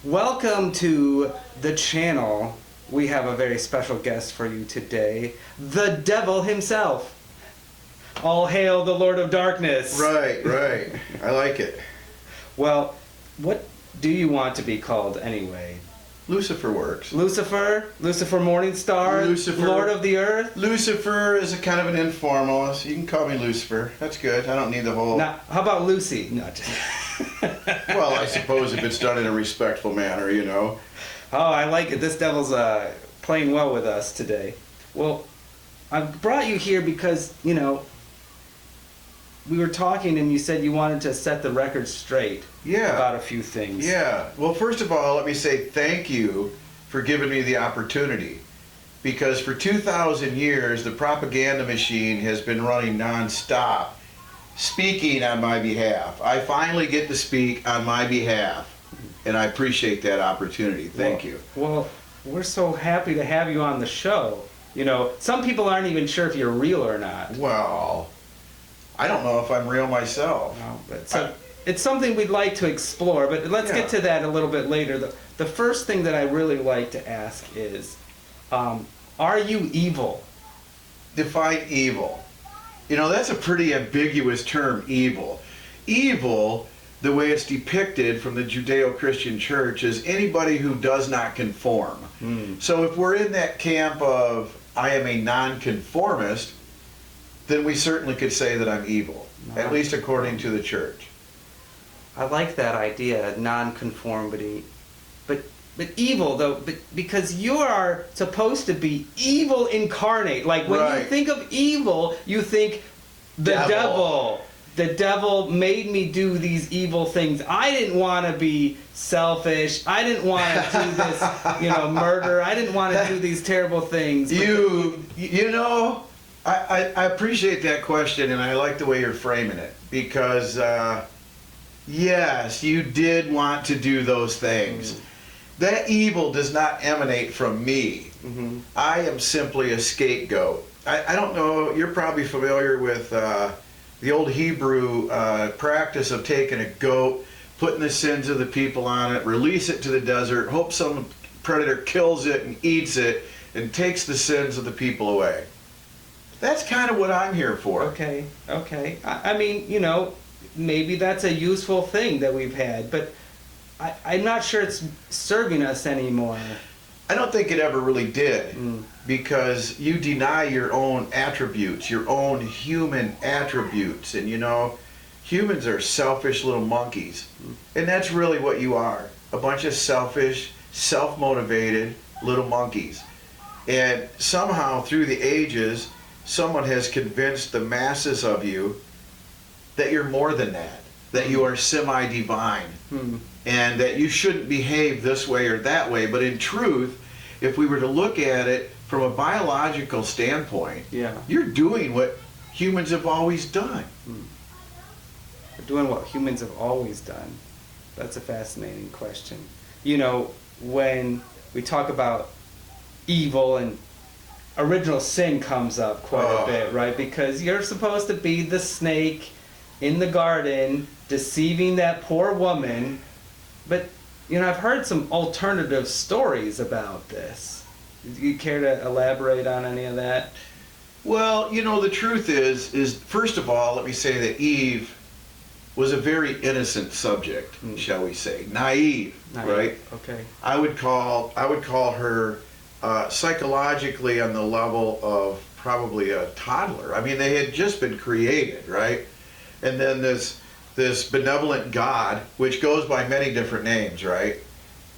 Welcome to the channel. We have a very special guest for you today, the devil himself. All hail the Lord of Darkness. Right. I like it. Well, what do you want to be called anyway? Lucifer works. Lucifer? Lucifer Morningstar? Lucifer. Lord of the Earth? Lucifer is a kind of an informal. So you can call me Lucifer. That's good. I don't need the whole... Now, how about Lucy? No, just... Well, I suppose if it's done in a respectful manner, you know. Oh, I like it. This devil's playing well with us today. Well, I brought you here because, you know, we were talking and you said you wanted to set the record straight about a few things. Yeah. Well, first of all, let me say thank you for giving me the opportunity. Because for 2,000 years, the propaganda machine has been running nonstop, speaking on my behalf. I finally get to speak on my behalf, and I appreciate that opportunity. Thank you. Well, we're so happy to have you on the show. You know, some people aren't even sure if you're real or not. Well, I don't know if I'm real myself. No, but so it's something we'd like to explore, but let's get to that a little bit later. The first thing that I really like to ask is, are you evil? Define evil. You know, that's a pretty ambiguous term, evil. Evil, the way it's depicted from the Judeo-Christian church, is anybody who does not conform. So if we're in that camp of, I am a nonconformist, then we certainly could say that I'm evil, at least according to the church. I like that idea, nonconformity. But evil, though, because you are supposed to be evil incarnate. Like, when you think of evil, you think the devil. The devil made me do these evil things. I didn't want to be selfish. I didn't want to do this, murder. I didn't want to do these terrible things. You know, I appreciate that question, and I like the way you're framing it. Because, yes, you did want to do those things. That evil does not emanate from me. I am simply a scapegoat. I don't know, you're probably familiar with the old Hebrew practice of taking a goat, putting the sins of the people on it, release it to the desert, hope some predator kills it and eats it, and takes the sins of the people away. That's kind of what I'm here for. Okay. I mean, maybe that's a useful thing that we've had, but I'm not sure it's serving us anymore. I don't think it ever really did, because you deny your own attributes, your own human attributes. And humans are selfish little monkeys. And that's really what you are, a bunch of selfish, self-motivated little monkeys. And somehow through the ages, someone has convinced the masses of you that you're more than that you are semi-divine. And that you shouldn't behave this way or that way. But in truth, if we were to look at it from a biological standpoint, you're doing what humans have always done. We're doing what humans have always done. That's a fascinating question. When we talk about evil, and original sin comes up quite a bit, right? Because you're supposed to be the snake in the garden, deceiving that poor woman. But, I've heard some alternative stories about this. Do you care to elaborate on any of that? Well, the truth is first of all, let me say that Eve was a very innocent subject, shall we say. Naive, right? Okay. I would call her psychologically on the level of probably a toddler. I mean, they had just been created, right? And then this benevolent God, which goes by many different names, right?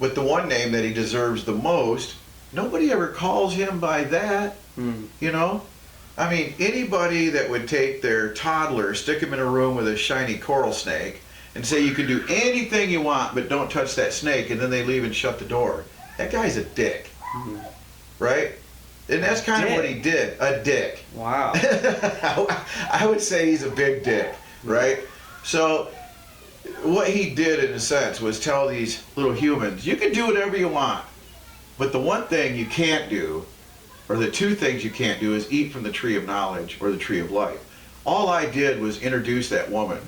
With the one name that he deserves the most, nobody ever calls him by that, I mean, anybody that would take their toddler, stick him in a room with a shiny coral snake, and say you can do anything you want, but don't touch that snake, and then they leave and shut the door. That guy's a dick, right? And that's kind of what he did, a dick. Wow. I would say he's a big dick, right? So what he did, in a sense, was tell these little humans, you can do whatever you want, but the one thing you can't do, or the two things you can't do, is eat from the tree of knowledge or the tree of life. All I did was introduce that woman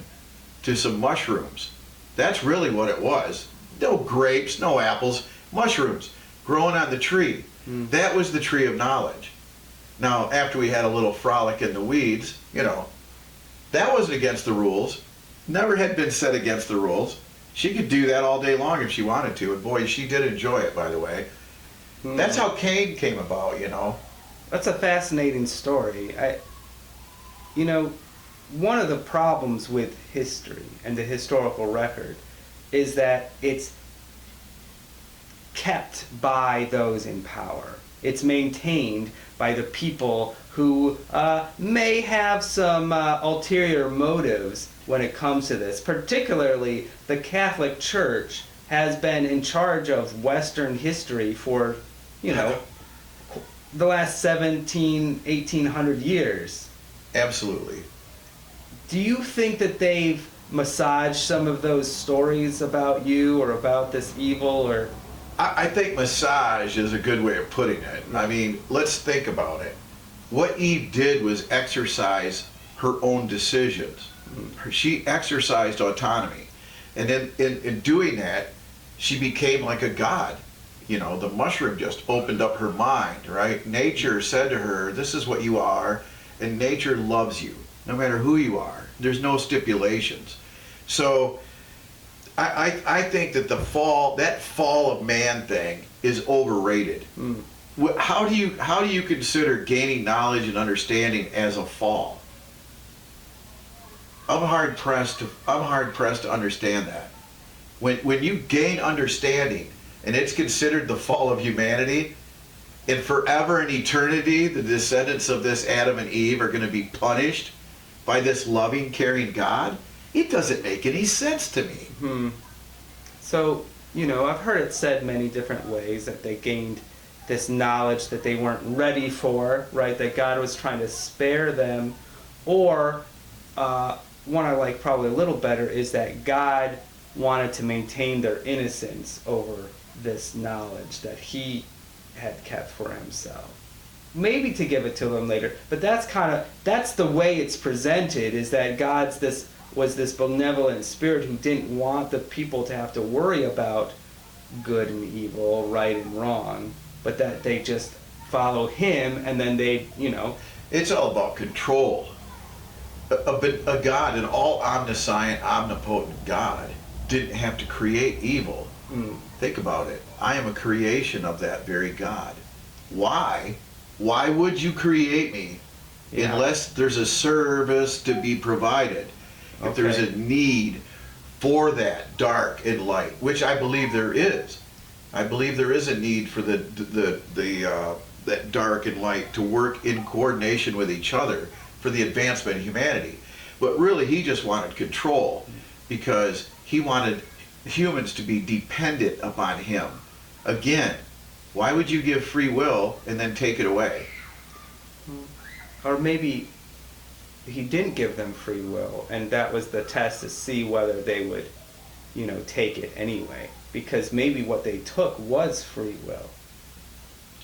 to some mushrooms. That's really what it was. No grapes, no apples, mushrooms growing on the tree. That was the tree of knowledge. Now, after we had a little frolic in the weeds, that wasn't against the rules. Never had been set against the rules. She could do that all day long if she wanted to, and boy, she did enjoy it, by the way. That's how Cain came about, That's a fascinating story. One of the problems with history and the historical record is that it's kept by those in power. It's maintained by the people who may have some ulterior motives when it comes to this. Particularly, the Catholic Church has been in charge of Western history for, the last 1800 years. Absolutely. Do you think that they've massaged some of those stories about you or about this evil, or... I think massage is a good way of putting it. I mean, let's think about it. What Eve did was exercise her own decisions. She exercised autonomy. And then in doing that, she became like a god. The mushroom just opened up her mind, right? Nature said to her, this is what you are, and nature loves you, no matter who you are. There's no stipulations. So I think that that fall of man thing is overrated. How do you consider gaining knowledge and understanding as a fall? I'm hard pressed to understand that. When you gain understanding and it's considered the fall of humanity, and forever and eternity the descendants of this Adam and Eve are going to be punished by this loving, caring God, it doesn't make any sense to me. So, I've heard it said many different ways that they gained this knowledge that they weren't ready for, right? That God was trying to spare them. Or, one I like probably a little better is that God wanted to maintain their innocence over this knowledge that he had kept for himself. Maybe to give it to them later, but that's the way it's presented, is that was this benevolent spirit who didn't want the people to have to worry about good and evil, right and wrong, but that they just follow him, and then they, It's all about control. A God, an all omniscient, omnipotent God, didn't have to create evil. Think about it. I am a creation of that very God. Why? Why would you create me unless there's a service to be provided? If there's a need for that dark and light, which I believe there is. I believe there is a need for that dark and light to work in coordination with each other for the advancement of humanity. But really, he just wanted control, because he wanted humans to be dependent upon him. Again, why would you give free will and then take it away? Or maybe he didn't give them free will, and that was the test to see whether they would, take it anyway. Because maybe what they took was free will.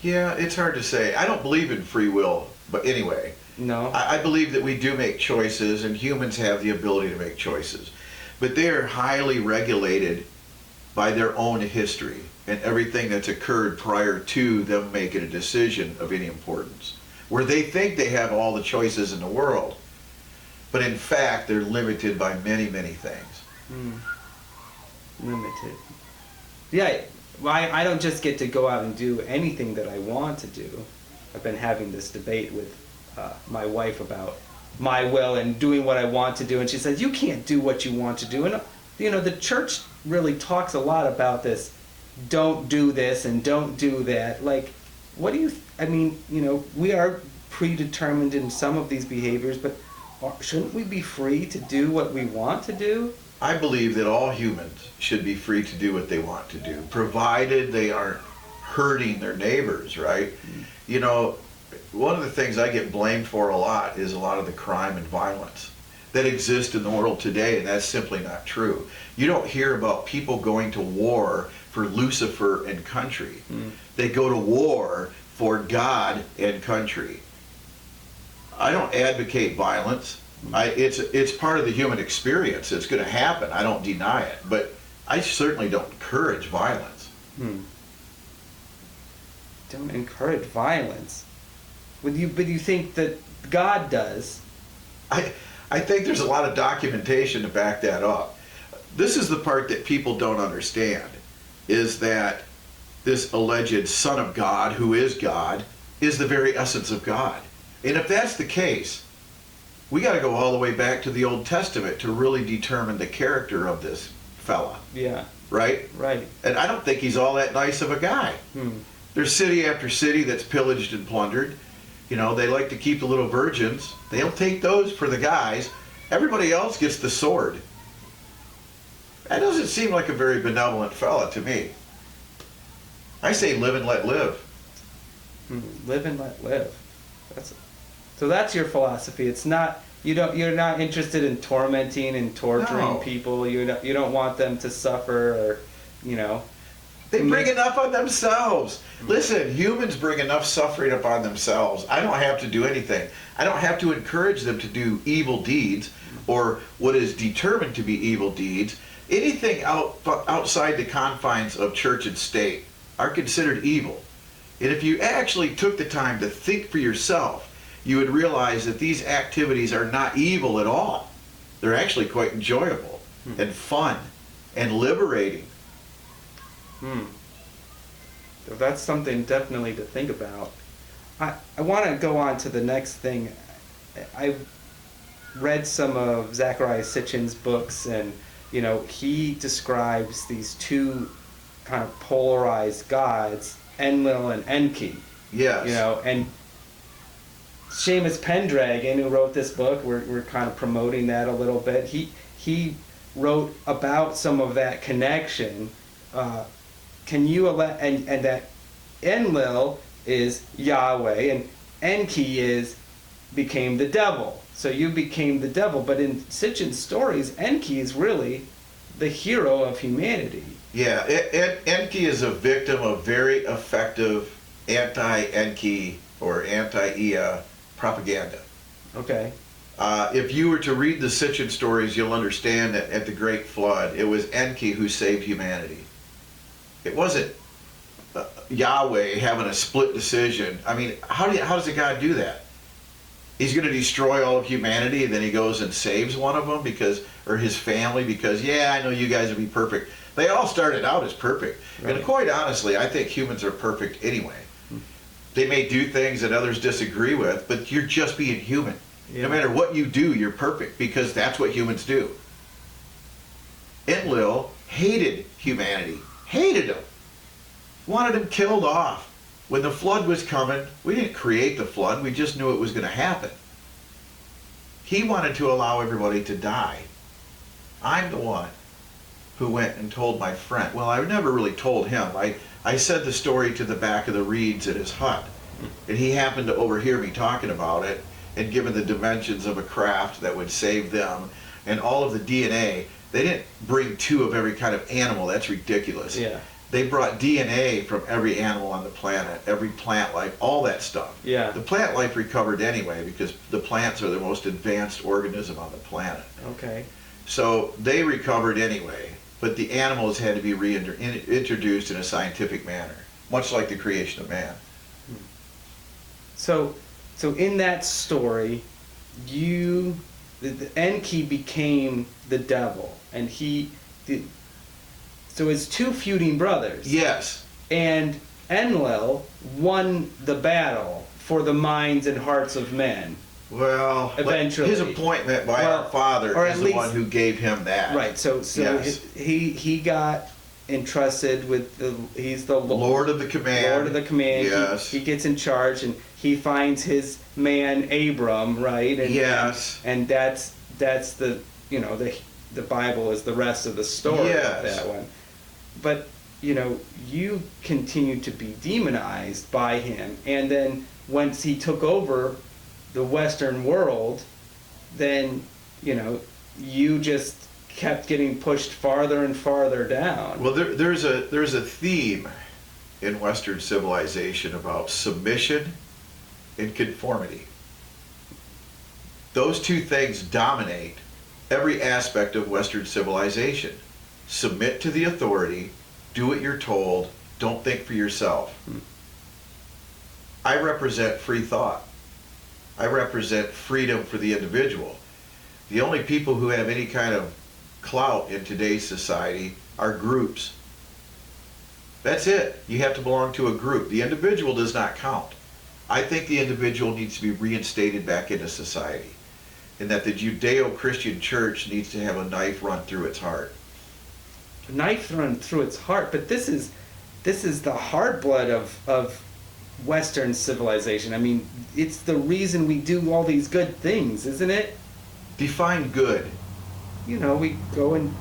Yeah, it's hard to say. I don't believe in free will, but anyway. No? I believe that we do make choices, and humans have the ability to make choices. But they are highly regulated by their own history and everything that's occurred prior to them making a decision of any importance, where they think they have all the choices in the world, but in fact they're limited by many, many things. Limited. Yeah, well, I don't just get to go out and do anything that I want to do. I've been having this debate with my wife about my will and doing what I want to do, and she says, you can't do what you want to do. And the church really talks a lot about this, don't do this and don't do that. Like, what do you we are predetermined in some of these behaviors, but shouldn't we be free to do what we want to do? I believe that all humans should be free to do what they want to do, provided they aren't hurting their neighbors, right? One of the things I get blamed for a lot is a lot of the crime and violence that exist in the world today, and that's simply not true. You don't hear about people going to war for Lucifer and country. They go to war for God and country. I don't advocate violence. It's part of the human experience. It's going to happen. I don't deny it. But I certainly don't encourage violence. Don't encourage violence. But you think that God does? I think there's a lot of documentation to back that up. This is the part that people don't understand, is that this alleged Son of God, who is God, is the very essence of God. And if that's the case, we got to go all the way back to the Old Testament to really determine the character of this fella. Yeah. Right? Right. And I don't think he's all that nice of a guy. There's city after city that's pillaged and plundered. You know, they like to keep the little virgins. They'll take those for the guys. Everybody else gets the sword. That doesn't seem like a very benevolent fella to me. I say live and let live. Live and let live. So that's your philosophy. It's not you're not interested in tormenting and torturing No. people. You don't want them to suffer, or They bring enough on themselves. Listen, humans bring enough suffering upon themselves. I don't have to do anything. I don't have to encourage them to do evil deeds or what is determined to be evil deeds. Anything outside the confines of church and state are considered evil. And if you actually took the time to think for yourself, you would realize that these activities are not evil at all. They're actually quite enjoyable and fun and liberating. So that's something definitely to think about. I want to go on to the next thing. I read some of Zecharia Sitchin's books, and he describes these two kind of polarized gods, Enlil and Enki. Yes. And Seamus Pendragon, who wrote this book, we're kind of promoting that a little bit. He wrote about some of that connection. Can you and that Enlil is Yahweh and Enki became the devil. So you became the devil, but in Sitchin's stories, Enki is really the hero of humanity. Yeah, Enki is a victim of very effective anti-Enki or anti-Ea propaganda. Okay. If you were to read the Sitchin stories, you'll understand that at the Great Flood, it was Enki who saved humanity. It wasn't Yahweh having a split decision. I mean, how does a God do that? He's going to destroy all of humanity, and then he goes and saves one of them or his family because, I know you guys will be perfect. They all started out as perfect. Right. And quite honestly, I think humans are perfect anyway. They may do things that others disagree with, but you're just being human. Yeah. No matter what you do, you're perfect because that's what humans do. Enlil hated humanity. Hated them. Wanted them killed off. When the flood was coming, we didn't create the flood, we just knew it was going to happen. He wanted to allow everybody to die. I'm the one who went and told my friend. Well, I never really told him. I said the story to the back of the reeds at his hut, and he happened to overhear me talking about it, and given the dimensions of a craft that would save them, and all of the DNA, they didn't bring 2 of every kind of animal. That's ridiculous. Yeah. They brought DNA from every animal on the planet, every plant life, all that stuff. Yeah. The plant life recovered anyway because the plants are the most advanced organism on the planet. Okay. So they recovered anyway, but the animals had to be reintroduced in a scientific manner, much like the creation of man. So in that story, the Enki became the devil, and so it's 2 feuding brothers. Yes. And Enlil won the battle for the minds and hearts of men. Well, eventually, his appointment by our Father is the one who gave him that. Right. So yes. he got entrusted with he's the Lord of the Command. Lord of the Command. Yes. He gets in charge, and he finds his man Abram, right? And, yes. And that's the the Bible is the rest of the story of that one. But you continue to be demonized by him, and then once he took over the Western world, then you just kept getting pushed farther and farther down. Well, there's a theme in Western civilization about submission and conformity. Those 2 things dominate every aspect of Western civilization. submit to the authority, do what you're told, don't think for yourself. I represent free thought. I represent freedom for the individual. The only people who have any kind of clout in today's society are groups. That's it. You have to belong to a group. The individual does not count. I think the individual needs to be reinstated back into society, and that the Judeo-Christian church needs to have a knife run through its heart. A knife run through its heart, but this is the hard blood of Western civilization. I mean, it's the reason we do all these good things, isn't it? Define good. You know, we go and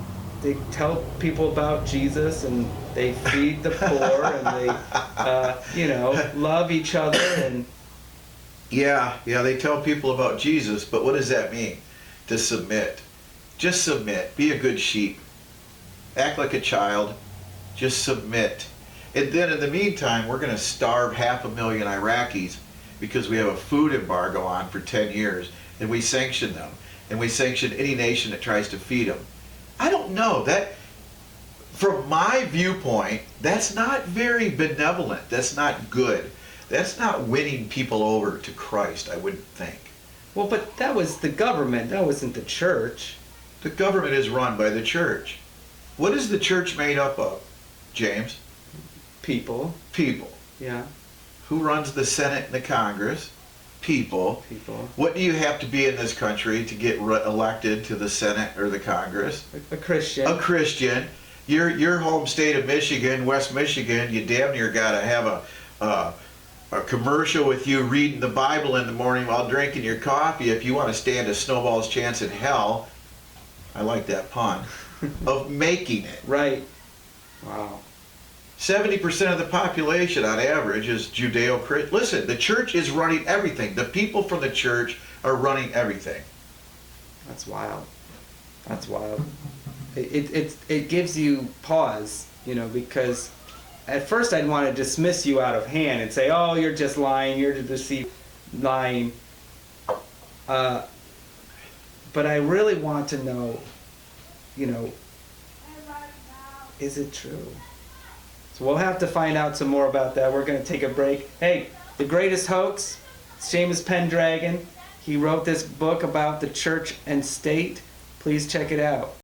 they tell people about Jesus, and they feed the poor, and they, love each other, and Yeah, they tell people about Jesus, but what does that mean? To submit. Just submit. Be a good sheep. Act like a child. Just submit. And then in the meantime, we're going to starve 500,000 Iraqis because we have a food embargo on for 10 years, and we sanction them. And we sanction any nation that tries to feed them. I don't know. That, from my viewpoint, that's not very benevolent. That's not good. That's not winning people over to Christ, I wouldn't think. well, but that was the government. That wasn't the church. The government is run by the church. What is the church made up of, James? People. People. Yeah. Who runs the Senate and the Congress? People. People. What do you have to be in this country to get elected to the Senate or the Congress? A Christian. A Christian. Your home state of Michigan, West Michigan, you damn near got to have a commercial with you reading the Bible in the morning while drinking your coffee if you want to stand a snowball's chance in hell. I like that pun. Of making it. Right. Wow. 70% of the population on average is Judeo-Christian. Listen, the church is running everything. The people from the church are running everything. That's wild. That's wild. It gives you pause, because at first I'd want to dismiss you out of hand and say, oh, you're just lying, you're just lying. But I really want to know, is it true? So we'll have to find out some more about that. We're going to take a break. Hey, The Greatest Hoax, Seamus Pendragon. He wrote this book about the church and state. Please check it out.